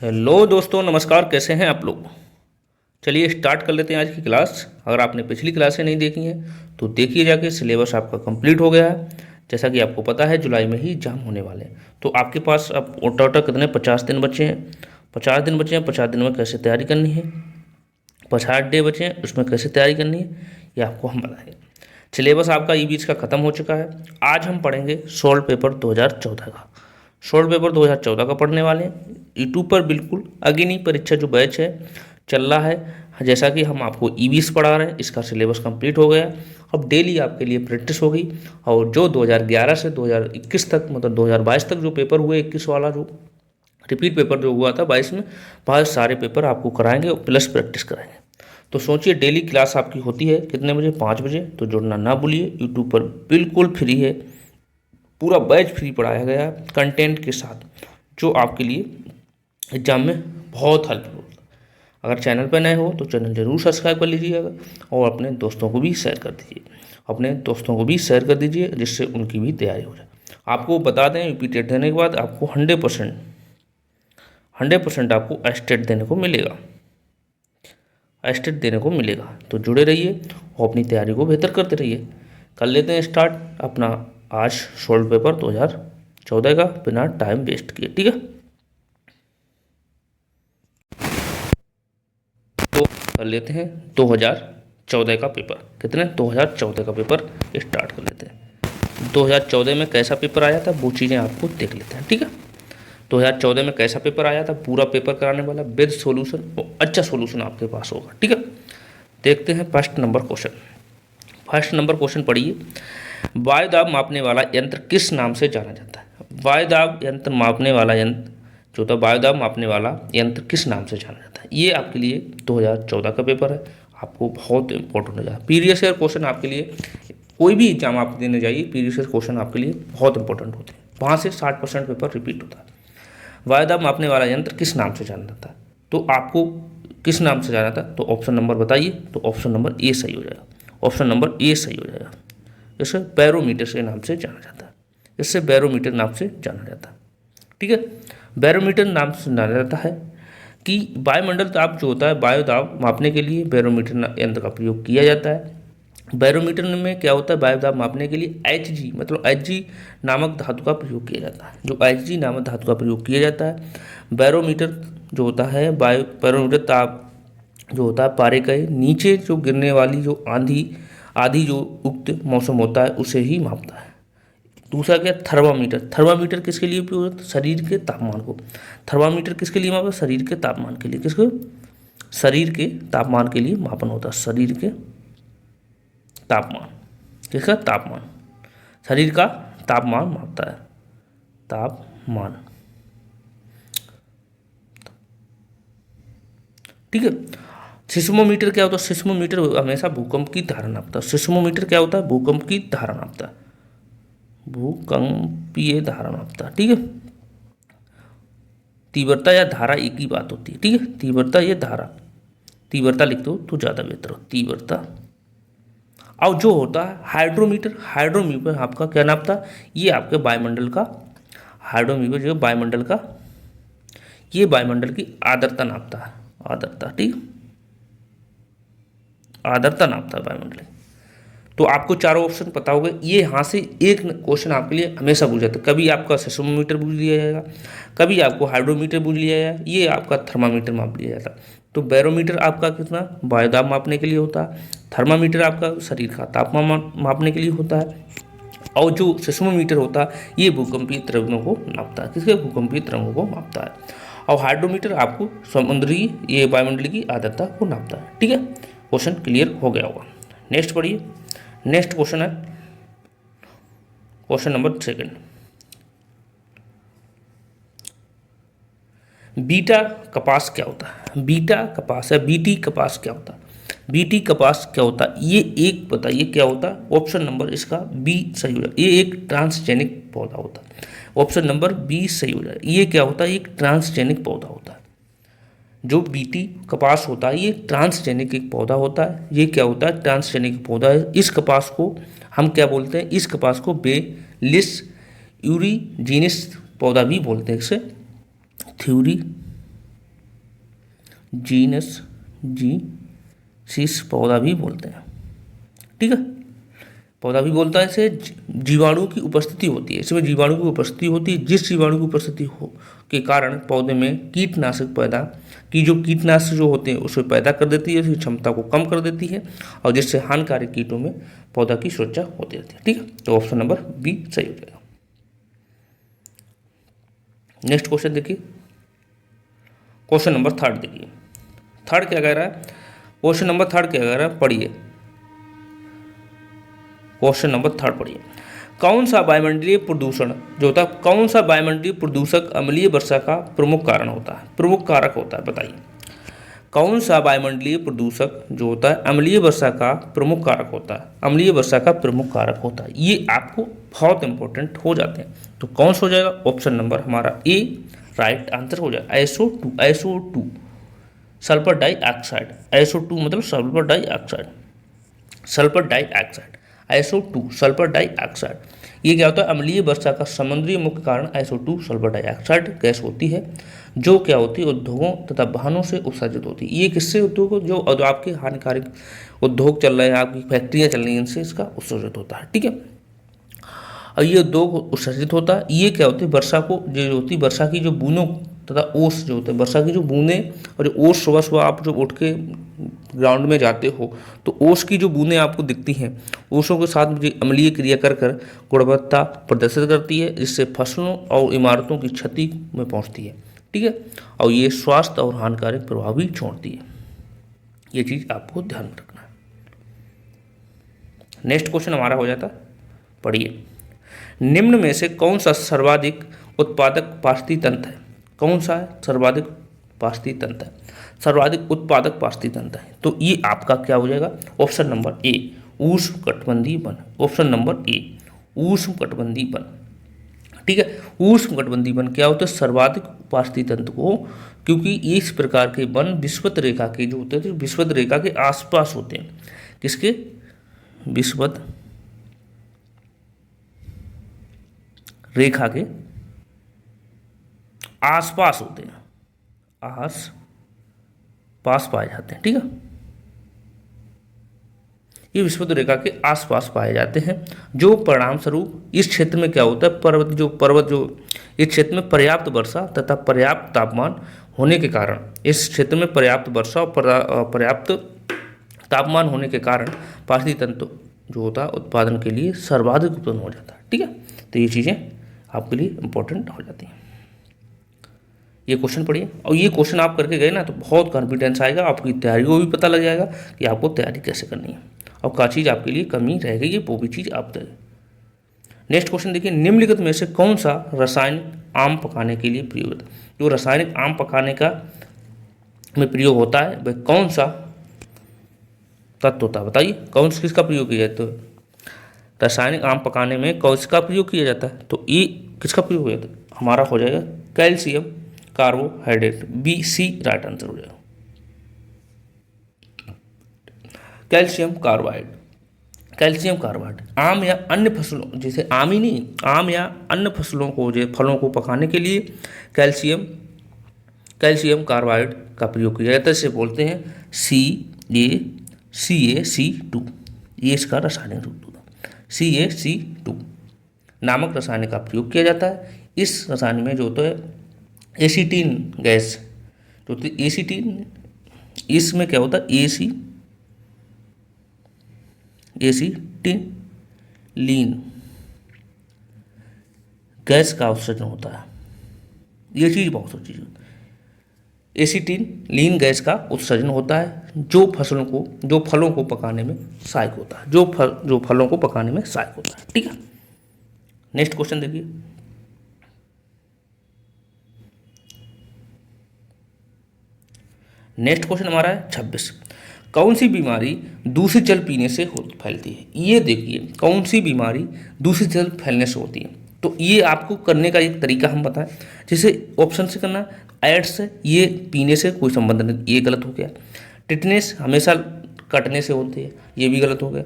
Hello दोस्तों, नमस्कार। कैसे हैं आप लोग? चलिए स्टार्ट कर लेते हैं आज की क्लास। अगर आपने पिछली क्लासें नहीं देखी हैं तो देखिए जाके, सिलेबस आपका कंप्लीट हो गया है। जैसा कि आपको पता है जुलाई में ही एग्जाम होने वाले हैं, तो आपके पास अब टोटल कितने 50 दिन बचे हैं। 50 दिन बचे हैं। 50 दिन में कैसे तैयारी करनी है, 50 डे बचे हैं उसमें कैसे तैयारी करनी है, ये आपको हम बताएंगे। सिलेबस आपका ई बीच का ख़त्म हो चुका है। आज हम पढ़ेंगे सॉल्व पेपर 2014 का। सॉल्व पेपर 2014 का पढ़ने वाले हैं। यूट्यूब पर बिल्कुल अग्नि परीक्षा जो बैच है चल रहा है। जैसा कि हम आपको ई बीस पढ़ा रहे हैं, इसका सिलेबस कंप्लीट हो गया। अब डेली आपके लिए प्रैक्टिस होगी। और जो 2011 से 2021 तक, मतलब 2022 तक जो पेपर हुए, 21 वाला जो रिपीट पेपर जो हुआ था 22 में, बहुत सारे पेपर आपको कराएंगे और प्लस प्रैक्टिस कराएंगे। तो सोचिए, डेली क्लास आपकी होती है कितने बजे? 5 बजे। तो जुड़ना ना भूलिए। यूट्यूब पर बिल्कुल फ्री है, पूरा बैच फ्री पढ़ाया गया है कंटेंट के साथ, जो आपके लिए एग्जाम में बहुत हेल्पफुल होगा। अगर चैनल पर नए हो तो चैनल जरूर सब्सक्राइब कर लीजिएगा और अपने दोस्तों को भी शेयर कर दीजिए। अपने दोस्तों को भी शेयर कर दीजिए, जिससे उनकी भी तैयारी हो जाए। आपको बता दें, रिपीटेड देने के बाद आपको 100% आपको एस्टेट देने को मिलेगा। एस्टेट देने को मिलेगा। तो जुड़े रहिए और अपनी तैयारी को बेहतर करते रहिए। कर लेते हैं स्टार्ट अपना आज सॉल्व पेपर 2014 का, बिना टाइम वेस्ट किए। ठीक है, तो कर लेते हैं 2014 का पेपर। कितने? 2014 का पेपर स्टार्ट कर लेते हैं। 2014 में कैसा पेपर आया था वो चीज़ें आपको देख लेते हैं। ठीक है, 2014 में कैसा पेपर आया था, पूरा पेपर कराने वाला विद सॉल्यूशन, और अच्छा सॉल्यूशन आपके पास होगा। ठीक है, देखते हैं first number question. First number question पढ़िए। वायुदाब मापने वाला यंत्र किस नाम से जाना जाता है? वायुदाब यंत्र मापने वाला यंत्र जो था, वायुदाब मापने वाला यंत्र किस नाम से जाना जाता है? ये आपके लिए 2014 का पेपर है, आपको बहुत इंपॉर्टेंट हो जाएगा। प्रीवियस ईयर क्वेश्चन आपके लिए, कोई भी एग्जाम आप देने जाइए, प्रीवियस ईयर क्वेश्चन आपके लिए बहुत इंपॉर्टेंट होते हैं। वहाँ से 60% पेपर रिपीट होता है। वायुदाब मापने वाला यंत्र किस नाम से जाना जाता है? तो आपको किस नाम से जाना था, तो ऑप्शन नंबर बताइए। तो ऑप्शन नंबर ए सही हो जाएगा। ऑप्शन नंबर ए सही हो जाएगा। इसे बैरोमीटर के नाम से जाना जाता है। इससे बैरोमीटर नाम से जाना जाता है। ठीक है, बैरोमीटर नाम से जाना जाता है कि वायुमंडल दाब जो होता है, वायु दाब मापने के लिए बैरोमीटर यंत्र का प्रयोग किया जाता है। बैरोमीटर में क्या होता है? वायु दाब मापने के लिए Hg, मतलब Hg नामक धातु का प्रयोग किया जाता है। जो Hg नामक धातु का प्रयोग किया जाता है। बैरोमीटर जो होता है, बैरोमीटर ताप जो होता है पारे के नीचे जो गिरने वाली जो आधी जो उक्त मौसम होता है उसे ही मापता है। दूसरा क्या? थर्मामीटर। थर्मामीटर किसके लिए उपयोग होता है? शरीर के तापमान को। थर्मामीटर किसके लिए मापा? शरीर के तापमान के लिए। किसको? शरीर के तापमान के लिए मापन होता है। शरीर के तापमान, किसका? तापमान। शरीर का तापमान मापता है। तापमान। ठीक है, सिस्मोमीटर क्या होता है? सिस्मोमीटर हमेशा भूकंप की धारा नापता है। सिस्मोमीटर क्या होता है? भूकंप की धारा नापता है। भूकंपीय धारा नापता है। ठीक है, तीव्रता या धारा एक ही बात होती है। ठीक है, तीव्रता या धारा, तीव्रता लिख दो तो ज़्यादा बेहतर हो, तीव्रता। और जो होता है हाइड्रोमीटर, हाइड्रोमीटर आपका क्या नापता है? ये आपके वायुमंडल का, हाइड्रोमीटर जो वायुमंडल का, ये वायुमंडल की आर्द्रता नापता है। आर्द्रता, ठीक, आर्द्रता नापता है वायुमंडल। तो आपको चारों ऑप्शन पता होंगे। ये यहाँ से एक क्वेश्चन आपके लिए हमेशा पूछ जाता है। कभी आपका सेस्मोमीटर पूछ लिया जाएगा, कभी आपको हाइड्रोमीटर पूछ लिया जाएगा, ये आपका थर्मामीटर माप लिया जाता है। तो बैरोमीटर आपका कितना? वायुदाब मापने के लिए होता है। थर्मामीटर आपका शरीर का तापमान मापने के लिए होता है। और जो सेस्मोमीटर होता है ये भूकंपीय तरंगों को नापता है। किसके? भूकंपीय तरंगों को मापता है। और हाइड्रोमीटर आपको समुद्री, ये वायुमंडल की आर्द्रता को नापता है। ठीक है, क्वेश्चन क्लियर हो गया होगा। नेक्स्ट पढ़िए। नेक्स्ट क्वेश्चन है क्वेश्चन नंबर 2। बीटा कपास क्या होता है? बीटा कपास या बीटी कपास क्या होता है? बीटी कपास क्या होता है? ये एक बताइए क्या होता है? ऑप्शन नंबर इसका बी सही हो जाए। ये एक ट्रांसजेनिक पौधा होता है। ऑप्शन नंबर बी सही हो जाए। ये क्या होता है? एक ट्रांसजेनिक पौधा होता है। जो बीटी कपास होता है ये ट्रांसजेनिक एक पौधा होता है। ये क्या होता है? ट्रांसजेनिक पौधा है। इस कपास को हम क्या बोलते हैं? इस कपास को बेलिस यूरीजीनिस पौधा भी बोलते हैं। इसे थ्यूरी जीनस जी सीस पौधा भी बोलते हैं, ठीक है, पौधा भी बोलता है। इसे जीवाणु की उपस्थिति होती है, इसमें जीवाणु की उपस्थिति होती है, जिस जीवाणु की उपस्थिति हो के कारण पौधे में कीटनाशक पैदा की, जो कीटनाशक जो होते हैं उसे पैदा कर देती है, उसकी क्षमता को कम कर देती है, और जिससे हानिकारक कीटों में पौधा की सुरक्षा होती रहती है, ठीक है। तो ऑप्शन नंबर बी सही हो जाएगा। नेक्स्ट क्वेश्चन देखिए, क्वेश्चन नंबर थर्ड देखिए, थर्ड क्या कह रहा है, क्वेश्चन नंबर थर्ड क्या कह रहा है, पढ़िए क्वेश्चन नंबर थर्ड पढ़िए। कौन सा वायुमंडलीय प्रदूषण जो होता है, कौन सा वायुमंडलीय प्रदूषक अम्लीय वर्षा का प्रमुख कारण होता है, प्रमुख कारक होता है, बताइए। कौन सा वायुमंडलीय प्रदूषक जो होता है अम्लीय वर्षा का प्रमुख कारक होता है, अम्लीय वर्षा का प्रमुख कारक होता है, ये आपको बहुत इंपॉर्टेंट हो जाते हैं। तो कौन सा हो जाएगा, ऑप्शन नंबर हमारा ए राइट आंसर हो जाएगा, SO2, SO2 sulphur dioxide, SO2 मतलब sulphur dioxide, sulphur dioxide, SO2 sulphur dioxide. ये क्या होता है, अम्लीय वर्षा का समुद्री मुख्य कारण SO2 सल्फर डाइऑक्साइड गैस होती है, जो क्या होती है उद्योगों तथा वाहनों से उत्सर्जित होती है। ये किससे उद्योग, जो आपके हानिकारक उद्योग चल रहे हैं, आपकी फैक्ट्रियाँ चल रही हैं, इनसे इसका उत्सर्जित होता है, ठीक है। और ये उद्योग उत्सर्जित होता है, ये क्या होती है, वर्षा को जो होती है, वर्षा की जो बूंदों तथा ओस जो होते हैं, वर्षा की जो बूंदें और जो ओस, सुबह सुबह आप जब उठ के ग्राउंड में जाते हो तो ओस की जो बूंदें आपको दिखती हैं, ओसों के साथ जो अम्लीय क्रिया कर कर गुणवत्ता प्रदर्शित करती है, जिससे फसलों और इमारतों की क्षति में पहुंचती है, ठीक है, और ये स्वास्थ्य और हानिकारक प्रभाव भी छोड़ती है। ये चीज़ आपको ध्यान में रखना है। नेक्स्ट क्वेश्चन हमारा हो जाता है, पढ़िए। निम्न में से कौन सा सर्वाधिक उत्पादक पारिस्थितिक तंत्र है, कौन सा है सर्वाधिक पारिस्थितिक तंत्र है, सर्वाधिक उत्पादक पारिस्थितिक तंत्र है। तो ये आपका क्या हो जाएगा, ऑप्शन नंबर ए उष्णकटिबंधीय वन, ऑप्शन नंबर ए उष्णकटिबंधीय वन, ठीक है। उष्णकटिबंधीय वन क्या होता है, सर्वाधिक पारिस्थितिक तंत्र को, क्योंकि इस प्रकार के वन विषुवत रेखा के जो होते हैं, विषुवत रेखा के आसपास होते हैं, किसके, विषुवत रेखा के आसपास होते हैं, आस पास पाए जाते हैं, ठीक है। ये विषुवत रेखा के आसपास पाए जाते हैं, जो परिणाम स्वरूप इस क्षेत्र में क्या होता है, पर्वत जो इस क्षेत्र में पर्याप्त वर्षा तथा पर्याप्त तापमान होने के कारण, इस क्षेत्र में पर्याप्त वर्षा और पर्याप्त तापमान होने के कारण पारिस्थितिक तंत्र जो होता है उत्पादन के लिए सर्वाधिक उत्पन्न हो जाता है, ठीक है। तो ये चीज़ें आपके लिए इंपॉर्टेंट हो जाती हैं। ये क्वेश्चन पढ़िए, और ये क्वेश्चन आप करके गए ना तो बहुत कॉन्फिडेंस आएगा, आपकी तैयारी को भी पता लग जाएगा कि आपको तैयारी कैसे करनी है, और क्या चीज़ आपके लिए कमी रह गई है वो भी चीज़ आप दें। नेक्स्ट क्वेश्चन देखिए, निम्नलिखित में से कौन सा रासायनिक आम पकाने के लिए प्रयोग होता है, जो रासायनिक आम पकाने का में प्रयोग होता है वह कौन सा तत्व होता है, बताइए कौन सा किसका प्रयोग किया जाता है, रासायनिक आम पकाने में कौन सा प्रयोग किया जाता है, तो ये किसका प्रयोग हो जाता है, हमारा हो जाएगा calcium carbohydrate, B C right answer हो जाएगा, कैल्शियम कार्बाइड, कैल्शियम कार्बाइड। आम या अन्य फसलों, जैसे आम ही नहीं, आम या अन्य फसलों को जो फलों को पकाने के लिए कैल्शियम कार्बाइड का प्रयोग किया जाता है, इसे बोलते हैं CaC2, ये इसका रासायनिक रूप होता है, CaC2 नामक रसायन का प्रयोग किया जाता है। इस रसायन में जो होता है एसीटीन गैस जो होती है, एसीटीन, इसमें क्या होता है एसीटिलीन गैस का उत्सर्जन होता है। ये चीज़ बहुत सी चीज़ होती है, एसीटिलीन गैस का उत्सर्जन होता है, जो फलों को पकाने में सहायक होता है, जो फलों को पकाने में सहायक होता है, ठीक है। नेक्स्ट क्वेश्चन देखिए, नेक्स्ट क्वेश्चन हमारा है 26। कौन सी बीमारी दूषित जल पीने से फैलती है, ये देखिए कौन सी बीमारी दूषित जल फैलने से होती है। तो ये आपको करने का एक तरीका हम बताएं, जैसे ऑप्शन से करना, एड्स से, ये पीने से कोई संबंध नहीं, ये गलत हो गया। टिटनेस हमेशा कटने से होती है, ये भी गलत हो गया।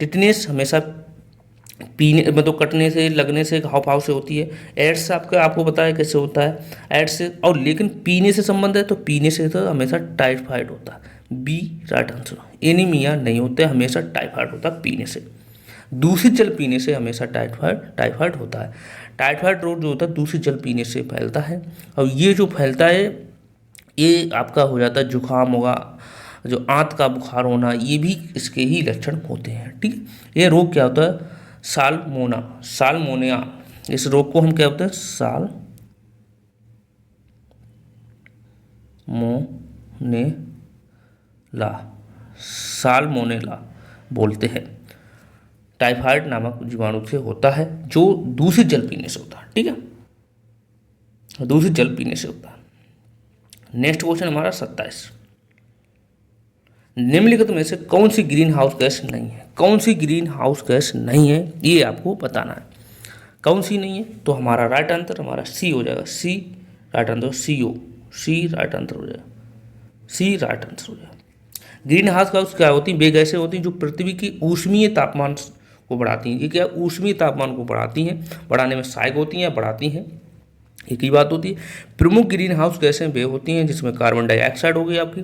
टिटनेस हमेशा पीने मतलब कटने से, लगने से, घाव फाव से होती है। एड्स आपको पता है कैसे होता है एड्स से। और लेकिन पीने से संबंध है तो पीने से तो हमेशा टाइफाइड होता है। B right answer. एनीमिया नहीं होते, हमेशा टाइफाइड होता है पीने से। दूषित जल पीने से हमेशा टाइफाइड होता है। टाइफाइड रोग जो होता है दूषित जल पीने से फैलता है। और ये जो फैलता है ये आपका हो जाता है जुकाम होगा, जो आंत का बुखार होना, ये भी इसके ही लक्षण होते हैं। ठीक है। ये रोग क्या होता है? साल्मोनिया। इस रोग को हम क्या बोलते हैं? साल्मोनेला बोलते हैं। टाइफाइड नामक जीवाणु से होता है जो दूषित जल पीने से होता है। ठीक है, दूषित जल पीने से होता है। नेक्स्ट क्वेश्चन हमारा 27। निम्नलिखित में से कौन सी ग्रीन हाउस गैस नहीं है? कौन सी ग्रीन हाउस गैस नहीं है ये आपको बताना है। कौन सी नहीं है? तो हमारा राइट आंसर हमारा सी हो जाएगा। सी राइट आंसर, CO। सी राइट आंसर हो जाएगा। सी राइट आंसर हो जाएगा। ग्रीन हाउस गैस क्या होती है? वे गैसें होती हैं जो पृथ्वी की ऊष्मीय तापमान को बढ़ाती हैं। ये क्या? ऊष्मीय तापमान को बढ़ाती हैं, बढ़ाने में सहायक होती हैं, बढ़ाती हैं, एक ही बात होती है। प्रमुख ग्रीन हाउस गैसें वे होती हैं जिसमें कार्बन डाइऑक्साइड हो गई, आपकी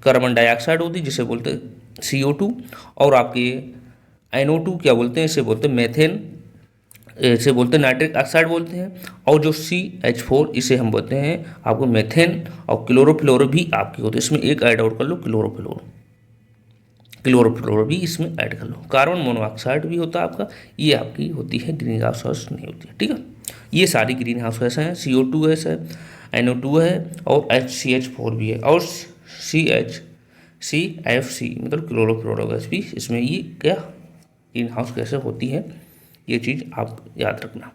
कार्बन डाइऑक्साइड होती है जिसे बोलते हैं CO2। और आपके NO2 क्या बोलते हैं? इसे बोलते हैं मेथेन, इसे बोलते हैं नाइट्रिक ऑक्साइड बोलते हैं। और जो CH4 इसे हम बोलते हैं आपको मेथेन। और क्लोरोफ्लोरो भी आपकी होती है। इसमें एक ऐड और कर लो, क्लोरोफ्लोरो भी इसमें ऐड कर लो। कार्बन मोनोऑक्साइड भी होता है आपका, ये आपकी होती है ग्रीन हाउस गैस नहीं होती है। ठीक है, ये सारी ग्रीन हाउस गैस हैं। CO2 गैस है, NO2 है और CH4 भी है और CFC मतलब क्लोरोफ्लोरो गैस भी इसमें ये क्या ग्रीन हाउस गैसें होती हैं। ये चीज़ आप याद रखना।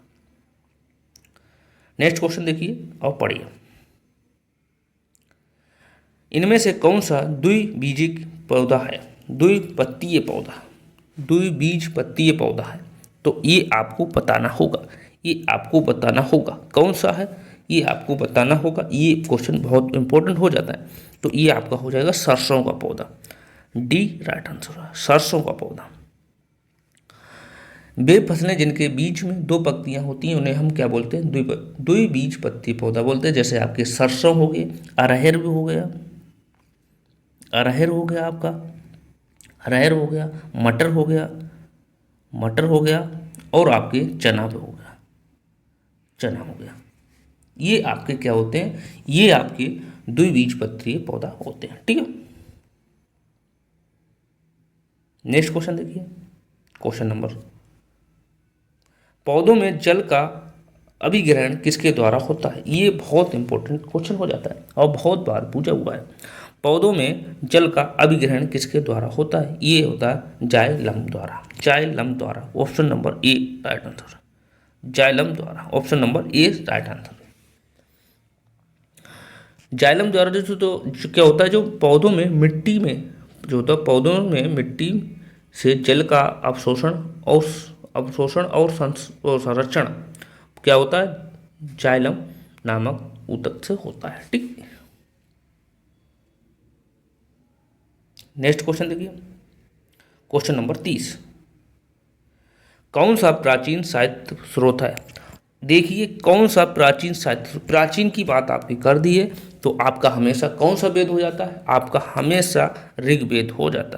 नेक्स्ट क्वेश्चन देखिए और पढ़िए। इनमें से कौन सा द्विबीजिक पौधा है? द्विपत्तीय पौधा है। तो ये आपको बताना होगा, कौन सा है ये आपको बताना होगा। ये क्वेश्चन बहुत इंपॉर्टेंट हो जाता है। तो ये आपका हो जाएगा सरसों का पौधा। डी राइट आंसर है, सरसों का पौधा। वे फसलें जिनके बीच में दो पत्तियां होती हैं उन्हें हम क्या बोलते हैं? द्विबीजपत्री पौधा बोलते हैं। जैसे आपके सरसों हो गए, अरहर भी हो गया, आपका अरहर हो गया, मटर हो गया और आपके चना भी हो गया, ये आपके क्या होते हैं? ये आपके द्विबीजपत्री पौधा होते हैं। ठीक है, नेक्स्ट क्वेश्चन देखिए, क्वेश्चन नंबर। पौधों में जल का अभिग्रहण किसके द्वारा होता है? ये बहुत इंपॉर्टेंट क्वेश्चन हो जाता है और बहुत बार पूछा हुआ है। पौधों में जल का अभिग्रहण किसके द्वारा होता है? ये होता है जाइलम द्वारा। Option number A right answer, xylem द्वारा। Option number A right answer. Xylem द्वारा जो क्या होता है, जो पौधों में मिट्टी में जो होता है, पौधों में मिट्टी से जल का अवशोषण और संरक्षण क्या होता है? जाइलम नामक ऊतक से होता है। ठीक, नेक्स्ट क्वेश्चन देखिए, क्वेश्चन नंबर 30। कौन सा प्राचीन साहित्य स्रोत है? देखिए कौन सा प्राचीन साहित्य, प्राचीन की बात आपकी कर दी है तो आपका हमेशा कौन सा वेद हो जाता है? आपका हमेशा ऋग्वेद हो जाता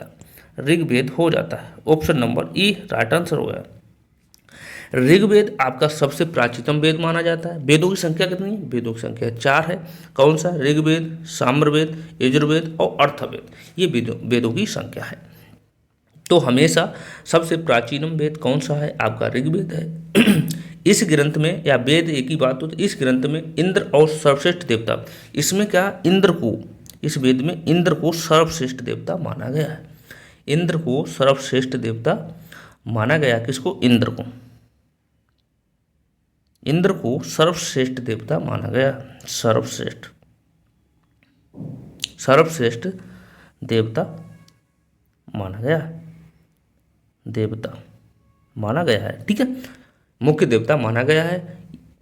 है। ऑप्शन नंबर ई राइट आंसर हो गया। ऋग्वेद आपका सबसे प्राचीनतम वेद माना जाता है। वेदों की संख्या कितनी है? वेदों की संख्या 4 है। कौन सा? ऋग्वेद, सामवेद, यजुर्वेद और अर्थवेद, ये वेदों की संख्या है। तो हमेशा सबसे प्राचीनतम वेद कौन सा है? आपका ऋग्वेद है। इस ग्रंथ में, या वेद एक ही बात हो, तो इस ग्रंथ में इंद्र और सर्वश्रेष्ठ देवता, इसमें क्या इंद्र को, इस वेद में इंद्र को सर्वश्रेष्ठ देवता माना गया है। इंद्र को सर्वश्रेष्ठ देवता माना गया। किसको? इंद्र को सर्वश्रेष्ठ देवता माना गया। सर्वश्रेष्ठ देवता माना गया है। ठीक है, मुख्य देवता माना गया है।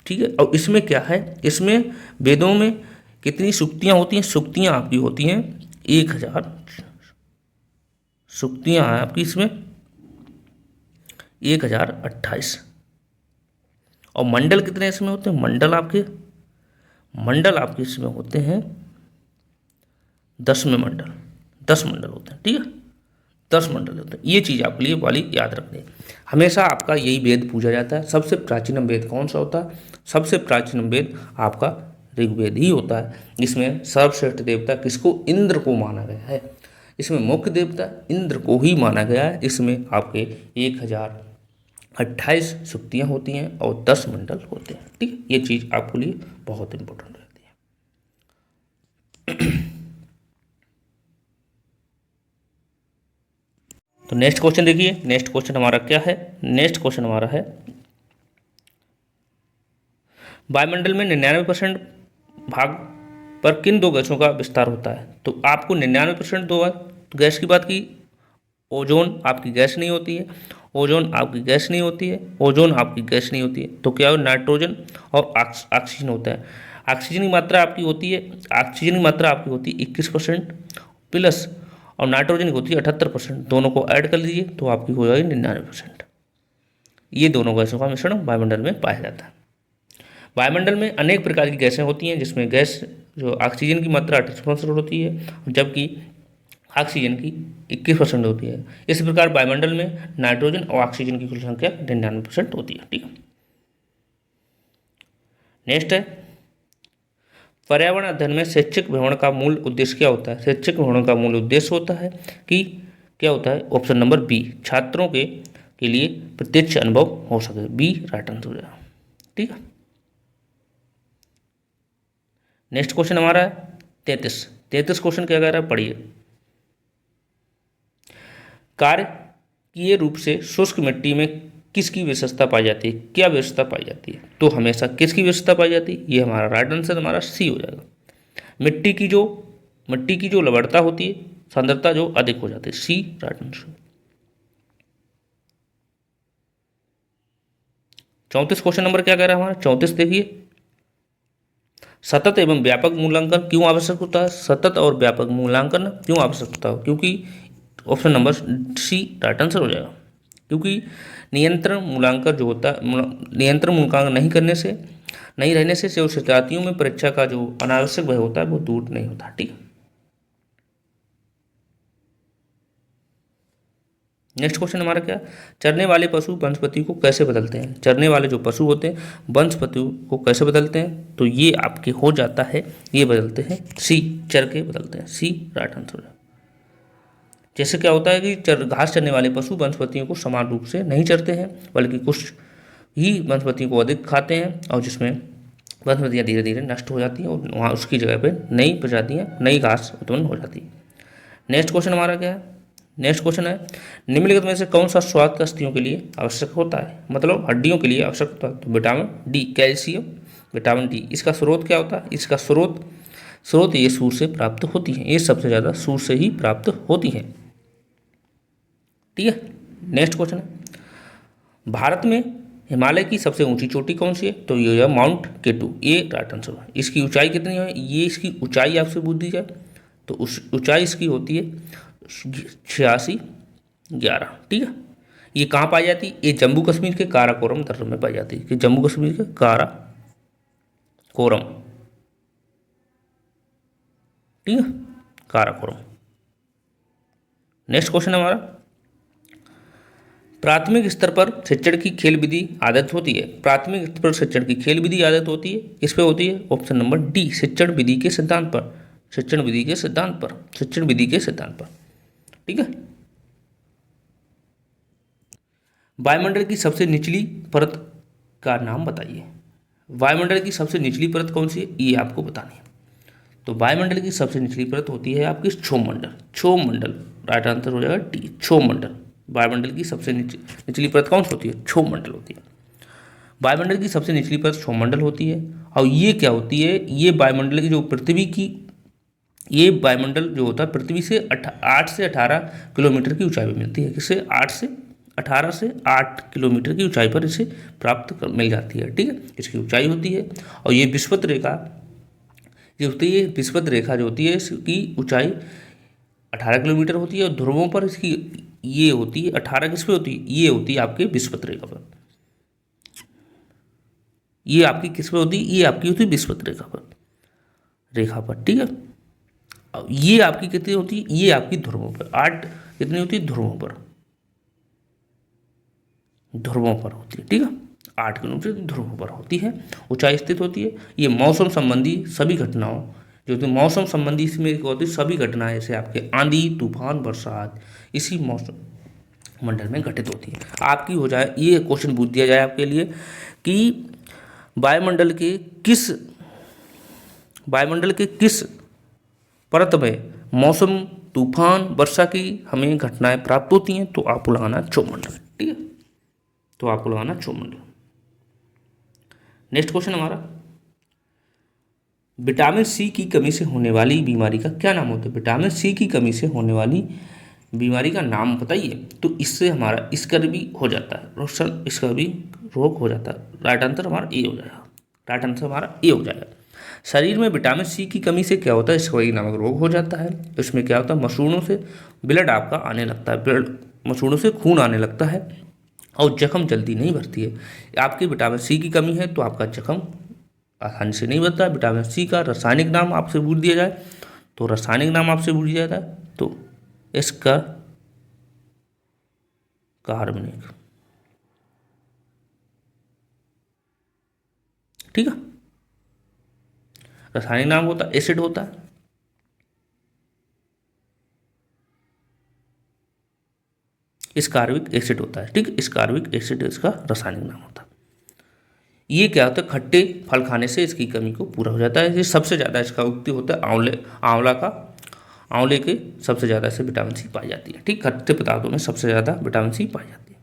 ठीक है, और इसमें क्या है? इसमें वेदों में कितनी सूक्तियाँ होती हैं? सूक्तियाँ आपकी होती हैं 1000 सूक्तियाँ हैं आपकी। इसमें 1028। और मंडल कितने इसमें होते हैं? मंडल आपके इसमें होते हैं 10 में मंडल, 10 मंडल होते हैं, ठीक है, 10 मंडल होते हैं। ये चीज़ आपके लिए वाली याद रखनी है। हमेशा आपका यही वेद पूजा जाता है। सबसे प्राचीनम वेद कौन सा होता है? सबसे प्राचीनम वेद आपका ऋग्वेद ही होता है। इसमें सर्वश्रेष्ठ देवता किसको? इंद्र को माना गया है। इसमें मुख्य देवता इंद्र को ही माना गया है। इसमें आपके 1028 सुक्तियाँ होती हैं और 10 मंडल होते हैं, ठीक है। ये चीज़ आपके लिए बहुत इंपॉर्टेंट रहती है। तो नेक्स्ट क्वेश्चन देखिए, नेक्स्ट क्वेश्चन हमारा क्या है? नेक्स्ट क्वेश्चन हमारा है वायुमंडल में 99% भाग पर किन दो गैसों का विस्तार होता है? तो आपको 99% दो गैस की बात की। ओजोन आपकी गैस नहीं होती है, ओजोन आपकी गैस नहीं होती है, ओजोन आपकी गैस नहीं होती है। तो क्या हो? नाइट्रोजन और ऑक्सीजन होता है। ऑक्सीजन की मात्रा आपकी होती है, ऑक्सीजन की मात्रा आपकी होती है 21% प्लस, और नाइट्रोजन की होती है 78%। दोनों को ऐड कर लीजिए तो आपकी हो जाएगी 99%। ये दोनों गैसों का मिश्रण वायुमंडल में पाया जाता है। वायुमंडल में अनेक प्रकार की गैसें होती हैं, जिसमें गैस जो ऑक्सीजन की मात्रा 28% होती है, जबकि ऑक्सीजन की 21% होती है। इस प्रकार वायुमंडल में नाइट्रोजन और ऑक्सीजन की कुल संख्या 99% होती है, ठीक है। नेक्स्ट है पर्यावरण अध्ययन में शैक्षिक भ्रमण का मूल उद्देश्य क्या होता है? शैक्षिक भ्रमण का मूल उद्देश्य होता है कि क्या होता है? ऑप्शन नंबर बी, छात्रों के लिए प्रत्यक्ष अनुभव हो सके। बी राइट आंसर हो जाएगा, ठीक है। नेक्स्ट क्वेश्चन हमारा है 33 क्वेश्चन क्या कह रहा है? पढ़िए। कार्यकीय रूप से शुष्क मिट्टी में किसकी विशेषता पाई जाती है? क्या विशेषता पाई जाती है? तो हमेशा किसकी विशेषता पाई जाती है? ये हमारा राइट आंसर हमारा सी हो जाएगा। मिट्टी की जो लवणता होती है, सांद्रता जो अधिक हो जाती है। सी राइट आंसर। 34 क्वेश्चन नंबर क्या कह रहा है हमारा? 34 देखिए, सतत एवं व्यापक मूल्यांकन क्यों आवश्यक होता है? सतत और व्यापक मूल्यांकन क्यों आवश्यक होता है? क्योंकि option number C right answer हो जाएगा। क्योंकि नियंत्रण मूल्यांकन जो होता है, नियंत्रण मूल्यांकन नहीं रहने से शिक्षार्थियों में परीक्षा का जो अनावश्यक भय होता है वो दूर नहीं होता, ठीक है। नेक्स्ट क्वेश्चन हमारा क्या? चरने वाले पशु वनस्पति को कैसे बदलते हैं? चरने वाले जो पशु होते हैं वनस्पति को कैसे बदलते हैं? तो ये आपके हो जाता है, ये बदलते हैं सी, चर के बदलते हैं। सी राइट आंसर है। जैसे क्या होता है कि घास चरने वाले पशु वनस्पतियों को समान रूप से नहीं चरते हैं, बल्कि कुछ ही वनस्पतियों को अधिक खाते हैं, और जिसमें वनस्पतियाँ धीरे धीरे नष्ट हो जाती हैं और वहाँ उसकी जगह पे नई प्रजातियाँ, नई घास उत्पन्न हो जाती है। नेक्स्ट क्वेश्चन हमारा क्या है? नेक्स्ट क्वेश्चन है निम्नलिखित में से कौन सा स्वास्थ्य अस्थियों के लिए आवश्यक होता है? मतलब हड्डियों के लिए आवश्यक होता है। तो vitamin D, calcium, vitamin D. इसका स्रोत क्या होता है? इसका स्रोत ये सूर्य से प्राप्त होती है। ये सबसे ज़्यादा सूर्य से ही प्राप्त होती है, ठीक है। नेक्स्ट क्वेश्चन है भारत में हिमालय की सबसे ऊंची चोटी कौन सी है? तो ये है माउंट केटू। ये राइट आंसर है। इसकी ऊंचाई कितनी है? ये इसकी ऊंचाई आपसे पूछ दी जाए तो उस ऊंचाई इसकी होती है 8611, ठीक है। ये कहाँ पाई जाती है? ये जम्मू कश्मीर के काराकोरम दर्रे में पाई जाती है। कि जम्मू कश्मीर के काराकोरम, ठीक है, काराकोरम। नेक्स्ट क्वेश्चन हमारा प्राथमिक स्तर पर शिक्षण की खेल विधि आदत होती है। प्राथमिक स्तर पर शिक्षण की खेल विधि आदत होती है, किस पे होती है? ऑप्शन नंबर डी, शिक्षण विधि के सिद्धांत पर। शिक्षण विधि के सिद्धांत पर, शिक्षण विधि के सिद्धांत पर, ठीक है। वायुमंडल की सबसे निचली परत का नाम बताइए। वायुमंडल की सबसे निचली परत कौन सी है? ये आपको बतानी है। तो वायुमंडल की सबसे निचली परत होती है आपकी क्षोभमंडल। क्षोभमंडल राइट आंसर हो जाएगा डी, क्षोभमंडल। वायुमंडल की सबसे निचली परत कौन सी होती है? क्षोभमंडल होती है। वायुमंडल की सबसे निचली परत क्षोभमंडल होती है। और ये क्या होती है? ये वायुमंडल की जो पृथ्वी की, ये वायुमंडल जो होता है पृथ्वी से 8 से 18 किलोमीटर की ऊंचाई पर मिलती है। किसे? 18 से 8 किलोमीटर की ऊंचाई पर इसे प्राप्त मिल जाती है, ठीक है। इसकी ऊंचाई होती है। और ये विषुवत रेखा जो होती है, विषुवत रेखा जो होती है इसकी ऊंचाई 18 किलोमीटर होती है। और ध्रुवों पर इसकी ये होती है 18 किस पे होती है, ये होती है आपके विषुवत रेखा पर। ये आपकी किस पे होती है, ये आपकी होती है विषुवत रेखा पर, ठीक है। अब ये आपकी कितनी होती है, ये आपकी ध्रुवों पर, 8 कितनी होती है ध्रुवों पर, ध्रुवों पर होती है, ठीक है। 8 किलोमीटर ध्रुवों पर होती है, ऊंचाई स्थित होती है। ये मौसम संबंधी सभी घटनाओं, जो कि मौसम संबंधी इसमें होती है सभी घटनाएं, जैसे आपके आंधी तूफान बरसात, इसी मौसम मंडल में घटित होती है। आपकी हो जाए, ये क्वेश्चन पूछ दिया जाए आपके लिए कि वायुमंडल के किस परत में मौसम तूफान वर्षा की हमें घटनाएं प्राप्त होती हैं, तो आपको लगाना क्षोभमंडल, ठीक है। तो आपको लगाना क्षोभमंडल। नेक्स्ट क्वेश्चन हमारा, विटामिन सी की कमी से होने वाली बीमारी का क्या नाम होता है। विटामिन सी की कमी से होने वाली बीमारी का नाम बताइए। तो इससे हमारा स्कर भी हो जाता है, रोशन इसका भी रोग हो जाता है। राइट आंसर हमारा ए हो जाएगा, राइट आंसर हमारा ए हो जाएगा। शरीर में विटामिन सी की कमी से क्या होता है, स्क्वाई नामक रोग हो जाता है। इसमें क्या होता है, मसूड़ों से ब्लड आपका आने लगता है, ब्लड मसूड़ों से खून आने लगता है और जख्म जल्दी नहीं भरती है। आपकी विटामिन सी की कमी है तो आपका जख्म आसानी से नहीं भरता है। विटामिन सी का रासायनिक नाम आपसे पूछ दिया जाए, तो रासायनिक नाम आपसे पूछ दिया जाता है, तो इसका कार्बनिक, ठीक है। रासायनिक नाम होता है एसिड होता है, स्कार्बिक एसिड होता है, ठीक है। स्कार्बिक एसिड इसका रासायनिक नाम होता है। ये क्या होता है, खट्टे फल खाने से इसकी कमी को पूरा हो जाता है। ये सबसे ज़्यादा इसका उपयोग होता है आंवले के सबसे ज़्यादा से विटामिन सी पाई जाती है, ठीक। खट्टे पदार्थों में सबसे ज़्यादा विटामिन सी पाई जाती है।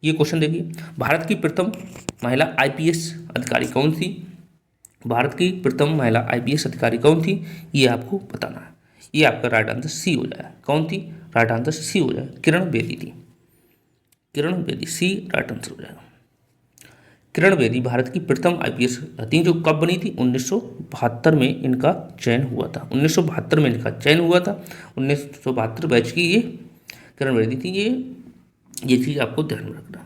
ये क्वेश्चन देखिए, भारत की प्रथम महिला आईपीएस अधिकारी कौन थी। भारत की प्रथम महिला आईपीएस अधिकारी कौन थी, ये आपको बताना है। ये आपका राइट आंसर सी हो जाएगा। कौन थी, राइट आंसर सी हो जाएगा, किरण बेदी थी। किरण बेदी, सी राइट आंसर हो जाएगा। किरण बेदी भारत की प्रथम आईपीएस थी, जो कब बनी थी, 1972 में इनका चयन हुआ था। 1972 में इनका चयन हुआ था, 1972 बैच की ये किरण बेदी थी। ये चीज़ आपको ध्यान में रखना।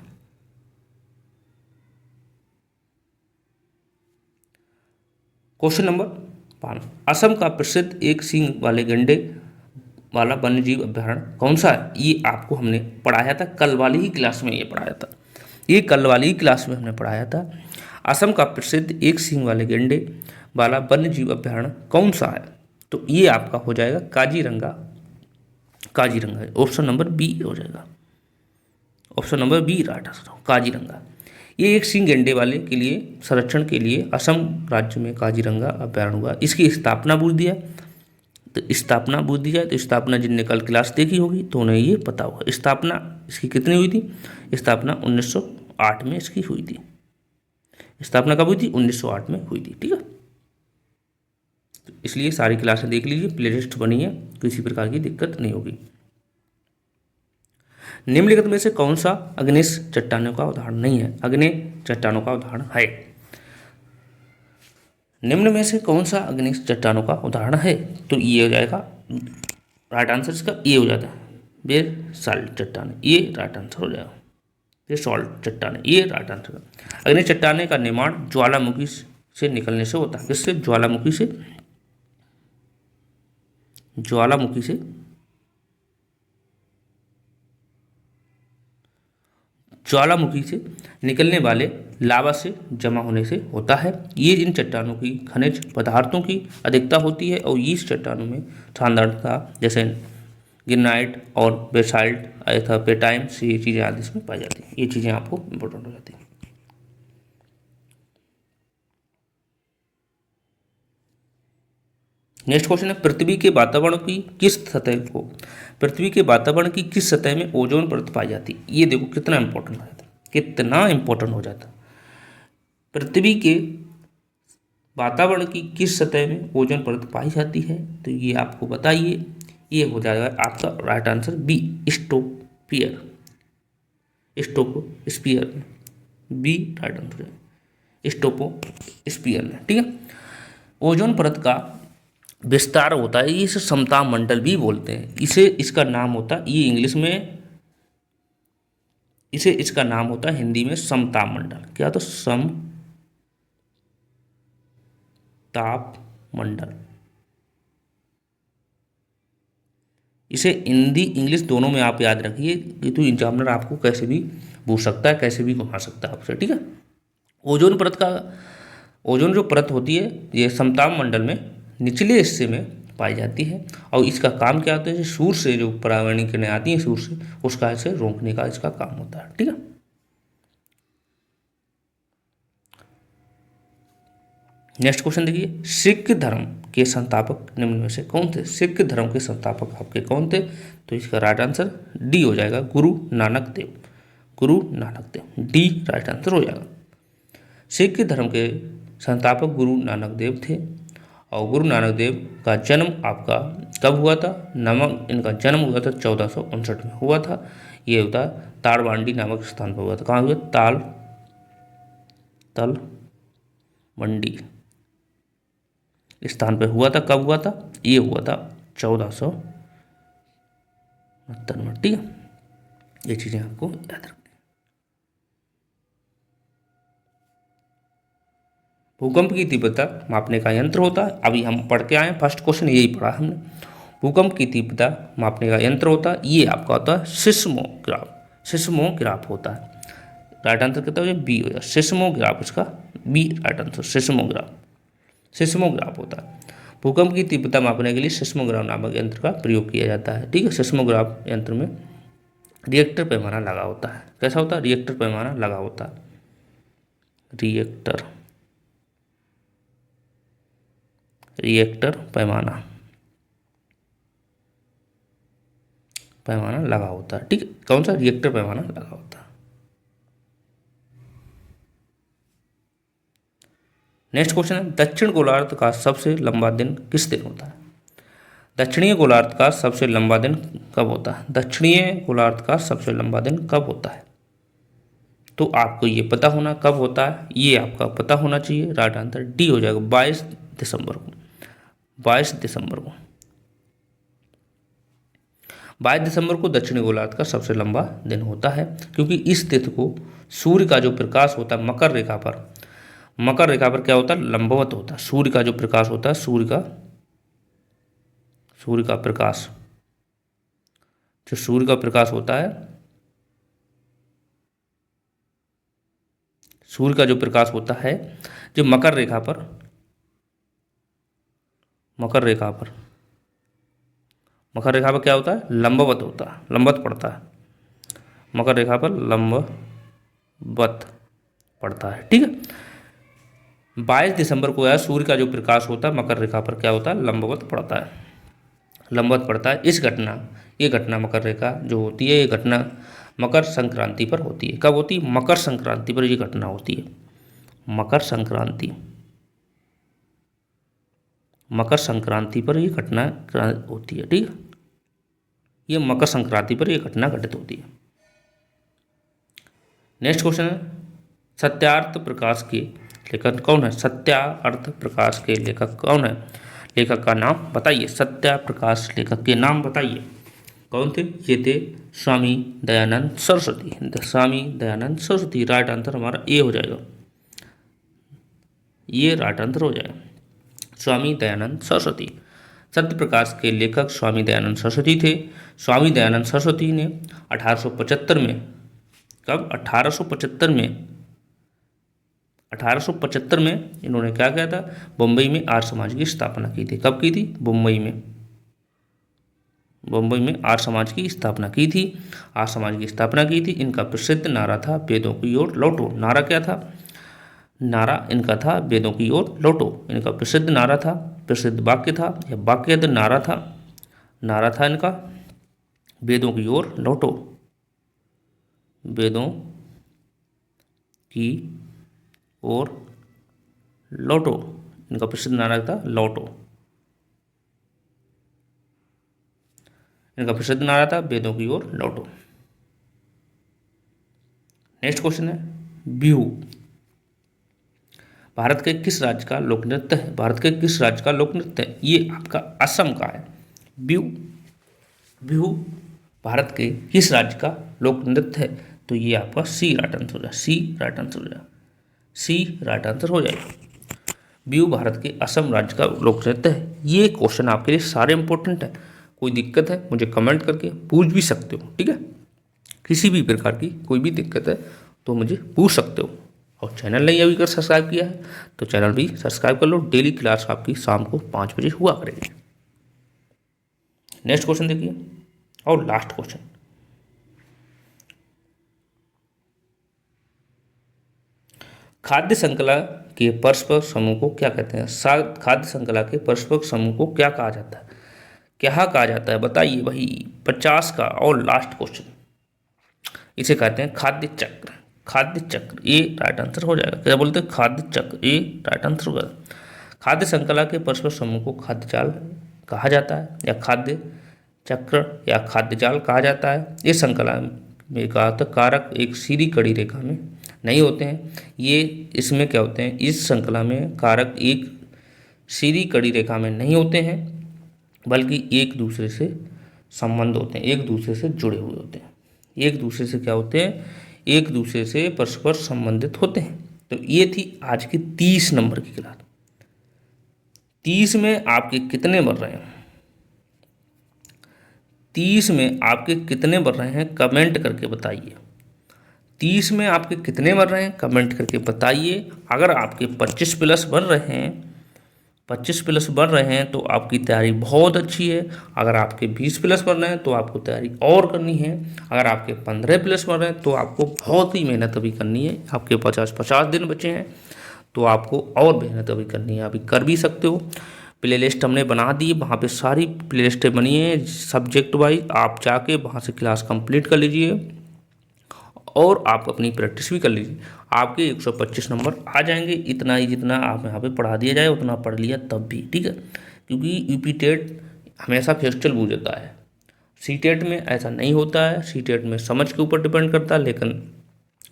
क्वेश्चन नंबर 5, असम का प्रसिद्ध एक सींग वाले गंडे वाला वन्यजीव अभ्यारण्य कौन सा है। ये आपको हमने पढ़ाया था, कल वाली ही क्लास में ये पढ़ाया था, ये कल वाली ही क्लास में हमने पढ़ाया था। असम का प्रसिद्ध एक सींग वाले गंडे वाला वन्यजीव अभ्यारण्य कौन सा है, तो ये आपका हो जाएगा काजीरंगा। ऑप्शन नंबर बी हो जाएगा, option number B right answer, Kaziranga. ये एक सींग गैंडे वाले के लिए संरक्षण के लिए असम राज्य में काजीरंगा अभ्यारण्य हुआ। इसकी स्थापना बुद्ध दिया, तो स्थापना बुद्ध दी जाए तो स्थापना जिनने कल क्लास देखी होगी तो उन्हें ये पता होगा। स्थापना इसकी कितनी हुई थी, स्थापना 1908 में इसकी हुई थी। स्थापना कब हुई थी, 1908 में हुई थी, ठीक है। तो इसलिए सारी क्लासें देख लीजिए, प्लेलिस्ट बनी है, किसी प्रकार की दिक्कत नहीं होगी। निम्नलिखित में से कौन सा अग्नेय चट्टानों का उदाहरण नहीं है। अग्नेय चट्टानों का उदाहरण है, निम्न में से कौन सा अग्नेय चट्टानों का उदाहरण है, तो ये हो जाएगा राइट आंसर इसका ये हो जाता है, बेसाल्ट चट्टान, ये राइट आंसर हो जाएगा। बेसाल्ट चट्टान, ये राइट आंसर। अग्नेय चट्टाने का निर्माण ज्वालामुखी से निकलने से होता है। किससे, ज्वालामुखी से, ज्वालामुखी से ज्वालामुखी से निकलने वाले लावा से जमा होने से होता है। ये इन चट्टानों की खनिज पदार्थों की अधिकता होती है और इस चट्टानों में साधारणतः जैसे गिरनाइट और बेसाल्ट तथा पेटाइम्स, ये चीज़ें आदि इसमें पाई जाती हैं। ये चीज़ें आपको इंपॉर्टेंट हो जाती हैं। नेक्स्ट क्वेश्चन है, पृथ्वी के वातावरण की किस सतह में ओजोन परत पाई जाती है। ये देखो कितना इंपॉर्टेंट हो जाता है, कितना इंपॉर्टेंट हो जाता है। पृथ्वी के वातावरण की किस सतह में ओजोन परत पाई जाती है, तो ये आपको बताइए। ये हो जाएगा आपका right answer B, stratosphere, B right answer, troposphere में, ठीक है। ओजोन परत का विस्तार होता है, इसे समता मंडल भी बोलते हैं। इसे इसका नाम होता है, ये इंग्लिश में, इसे इसका नाम होता है हिंदी में समता मंडल। क्या? तो समताप मंडल। इसे हिंदी इंग्लिश दोनों में आप याद रखिए, ये तो एग्जामिनर आपको कैसे भी पूछ सकता है, कैसे भी घुमा सकता है आपसे, ठीक है। ओजोन परत का, ओजोन जो परत होती है ये समताप मंडल में निचले हिस्से में पाई जाती है, और इसका काम क्या होता है, सूर्य से जो परावर्तनीय किरणें आती हैं सूर्य से, उसका इसे रोकने का इसका काम होता है, ठीक है। नेक्स्ट क्वेश्चन देखिए, सिख धर्म के संस्थापक निम्न में से कौन थे? सिख धर्म के संस्थापक आपके कौन थे? तो इसका राइट आंसर डी हो जाएगा, Guru Nanak Dev. Guru Nanak Dev, D right answer हो जाएगा। सिख धर्म के संस्थापक गुरु नानक देव थे, और गुरु नानक देव का जन्म आपका कब हुआ था? नमक, इनका जन्म हुआ था 1459 में हुआ था। ये होता ताड़वांडी नामक स्थान पर हुआ था। कहाँ हुआ? तल मंडी स्थान पर हुआ था। कब हुआ था? ये हुआ था 1469 में, ठीक है। ये चीजें आपको याद रखनी। भूकंप की तीव्रता मापने का यंत्र होता है, अभी हम पढ़ के आए, फर्स्ट क्वेश्चन यही पढ़ा हमने। भूकंप की तीव्रता मापने का यंत्र होता है, ये आपका होता है सिस्मोग्राफ। सिस्मोग्राफ होता है। राइट आंसर कितना हो जाए? बी हो जाए, सिस्मोग्राफ, इसका B right answer, seismograph. Seismograph होता है। भूकंप की तीव्रता मापने के लिए सिस्मोग्राफ नामक यंत्र का प्रयोग किया जाता है, ठीक है। सिस्मोग्राफ यंत्र में रिएक्टर पैमाना लगा होता है। कैसा होता है? रिएक्टर पैमाना लगा होता है। रिएक्टर पैमाना लगा होता है, ठीक है। कौन सा? रिएक्टर पैमाना लगा होता है। नेक्स्ट क्वेश्चन है, दक्षिण गोलार्ध का सबसे लंबा दिन किस दिन होता है? दक्षिणीय गोलार्ध का सबसे लंबा दिन कब होता है? दक्षिणीय गोलार्ध का सबसे लंबा दिन कब होता है? तो आपको ये पता होना कब होता है, ये आपका पता होना चाहिए। राइट आंसर डी हो जाएगा, 22 दिसंबर को। 22 दिसंबर को 22 दिसंबर को दक्षिणी गोलार्ध का सबसे लंबा दिन होता है, क्योंकि इस तिथि को सूर्य का जो प्रकाश होता है मकर रेखा पर क्या होता है? लंबवत होता है। सूर्य का जो प्रकाश होता है, सूर्य का प्रकाश, जो सूर्य का प्रकाश होता है, सूर्य का जो प्रकाश होता है जो मकर रेखा पर क्या होता है? लंबवत होता है, लंबवत पड़ता है। मकर रेखा पर लंबवत पड़ता है, ठीक है। 22 दिसंबर को यार सूर्य का जो प्रकाश होता है मकर रेखा पर क्या होता है? लंबवत पड़ता है, लंबवत पड़ता है। ये घटना मकर रेखा जो होती है, ये घटना मकर संक्रांति पर होती है। कब होती है? मकर संक्रांति पर ये घटना होती है। मकर संक्रांति पर ये घटना होती है, ठीक है। ये मकर संक्रांति पर ये घटना घटित होती है। नेक्स्ट क्वेश्चन है, सत्यार्थ प्रकाश के लेखक कौन है? सत्यार्थ प्रकाश के लेखक कौन है? लेखक का नाम बताइए। सत्या प्रकाश लेखक के नाम बताइए, कौन थे? ये थे स्वामी दयानंद सरस्वती। स्वामी दयानंद सरस्वती, राइट आंसर हमारा ए हो जाएगा, ये राइट आंसर हो जाएगा, स्वामी दयानंद सरस्वती। सत्य प्रकाश के लेखक स्वामी दयानंद सरस्वती थे। स्वामी दयानंद सरस्वती ने 1875 में, कब? 1875 में इन्होंने क्या किया था? बम्बई में आर्य समाज की स्थापना की थी। कब की थी? बम्बई में आर्य समाज की स्थापना की थी। आर्य समाज की स्थापना की थी। इनका प्रसिद्ध नारा था वेदों की ओर लौटो। नारा क्या था? नारा इनका था वेदों की ओर लौटो। इनका प्रसिद्ध नारा था, प्रसिद्ध वाक्य था, यह वाक्य नारा था इनका, वेदों की ओर लौटो, वेदों की ओर लौटो। इनका प्रसिद्ध नारा था लौटो। इनका प्रसिद्ध नारा था वेदों की ओर लौटो। नेक्स्ट क्वेश्चन है, बिहू भारत के किस राज्य का लोक नृत्य है? भारत के किस राज्य का लोक नृत्य है? ये आपका असम का है। बिहू, बिहू भारत के किस राज्य का लोक नृत्य है? तो ये आपका सी राइट आंसर हो जाएगा, सी राइट आंसर हो जाएगा, सी राइट आंसर हो जाएगा। बिहू भारत के असम राज्य का लोक नृत्य है। ये क्वेश्चन आपके लिए सारे इंपॉर्टेंट है। कोई दिक्कत है मुझे कमेंट करके पूछ भी सकते हो, ठीक है। किसी भी प्रकार की कोई भी दिक्कत है तो मुझे पूछ सकते हो। और चैनल नहीं अभी कर सब्सक्राइब किया है तो चैनल भी सब्सक्राइब कर लो। डेली क्लास आपकी शाम को 5 बजे हुआ करेगी। नेक्स्ट क्वेश्चन देखिए और लास्ट क्वेश्चन, खाद्य श्रृंखला के परस्पर समूह को क्या कहते हैं? खाद्य श्रृंखला के परस्पर समूह को क्या कहा जाता है? क्या कहा जाता है बताइए भाई। 50 का और लास्ट क्वेश्चन, इसे कहते हैं खाद्य चक्र। खाद्य चक्र ए राइट आंसर हो जाएगा। क्या बोलते हैं? खाद्य चक्र ए राइट आंसर होगा। खाद्य श्रृंखला के परस्पर समूह को खाद्य जाल कहा जाता है या खाद्य चक्र या खाद्य जाल कहा जाता है। इस श्रृंखला में कहा तो कारक एक सीधी कड़ी रेखा में नहीं होते हैं। ये इसमें क्या होते हैं? इस श्रृंखला में कारक एक सीधी कड़ी रेखा में नहीं होते हैं बल्कि एक दूसरे से संबंध होते हैं, एक दूसरे से जुड़े हुए होते हैं। एक दूसरे से क्या होते हैं? एक दूसरे से परस्पर संबंधित होते हैं। तो ये थी आज की 30 नंबर की क्लास। 30 में आपके कितने बन रहे हैं? 30 में आपके कितने बन रहे हैं कमेंट करके बताइए। 30 में आपके कितने बन रहे हैं कमेंट करके बताइए। अगर आपके 25 प्लस बन रहे हैं, 25 प्लस बन रहे हैं तो आपकी तैयारी बहुत अच्छी है। अगर आपके 20 प्लस बन रहे हैं तो आपको तैयारी और करनी है। अगर आपके 15 प्लस बन रहे हैं तो आपको बहुत ही मेहनत अभी करनी है। आपके 50 दिन बचे हैं तो आपको और मेहनत अभी करनी है। अभी कर भी सकते हो। प्लेलिस्ट हमने बना दी, वहाँ पे सारी प्लेलिस्टें बनी हैं सब्जेक्ट वाइज। आप जाके वहाँ से क्लास कंप्लीट कर लीजिए और आप अपनी प्रैक्टिस भी कर लीजिए। आपके 125 नंबर आ जाएंगे। इतना ही जितना आप यहाँ पे पढ़ा दिया जाए उतना पढ़ लिया तब भी, ठीक है। क्योंकि यूपी टेट हमेशा फेस्टल पूछ देता है, सी टेट में ऐसा नहीं होता है। सी टेट में समझ के ऊपर डिपेंड करता है, लेकिन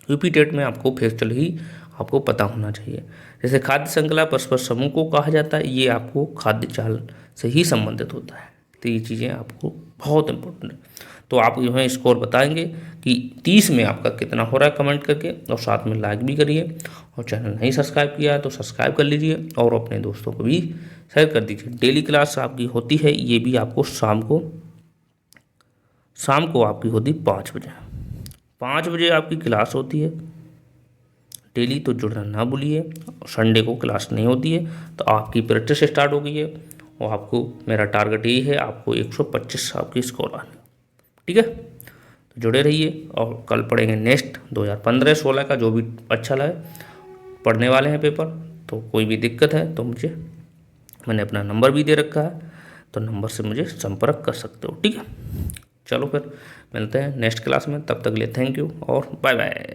यूपी टेट में आपको फेस्टल ही आपको पता होना चाहिए। जैसे खाद्य श्रृंखला परस्पर समूह को कहा जाता है, ये आपको खाद्य जाल से ही संबंधित होता है। तो ये चीज़ें आपको बहुत इंपॉर्टेंट है। तो आप जो है स्कोर बताएंगे कि 30 में आपका कितना हो रहा है कमेंट करके, और साथ में लाइक भी करिए। और चैनल नहीं सब्सक्राइब किया है तो सब्सक्राइब कर लीजिए और अपने दोस्तों को भी शेयर कर दीजिए। डेली क्लास आपकी होती है, ये भी आपको शाम को आपकी होती 5 बजे। 5 बजे आपकी क्लास होती है डेली, तो जुड़ना ना भूलिए। संडे को क्लास नहीं होती है तो आपकी प्रैक्टिस स्टार्ट हो गई है और आपको मेरा टारगेट यही है, आपको 125 आपकी स्कोर आने, ठीक है। तो जुड़े रहिए और कल पढ़ेंगे नेक्स्ट 2015-16 का, जो भी अच्छा लगे पढ़ने वाले हैं पेपर। तो कोई भी दिक्कत है तो मुझे, मैंने अपना नंबर भी दे रखा है, तो नंबर से मुझे संपर्क कर सकते हो, ठीक है। चलो फिर मिलते हैं नेक्स्ट क्लास में, तब तक के लिए थैंक यू और बाय बाय।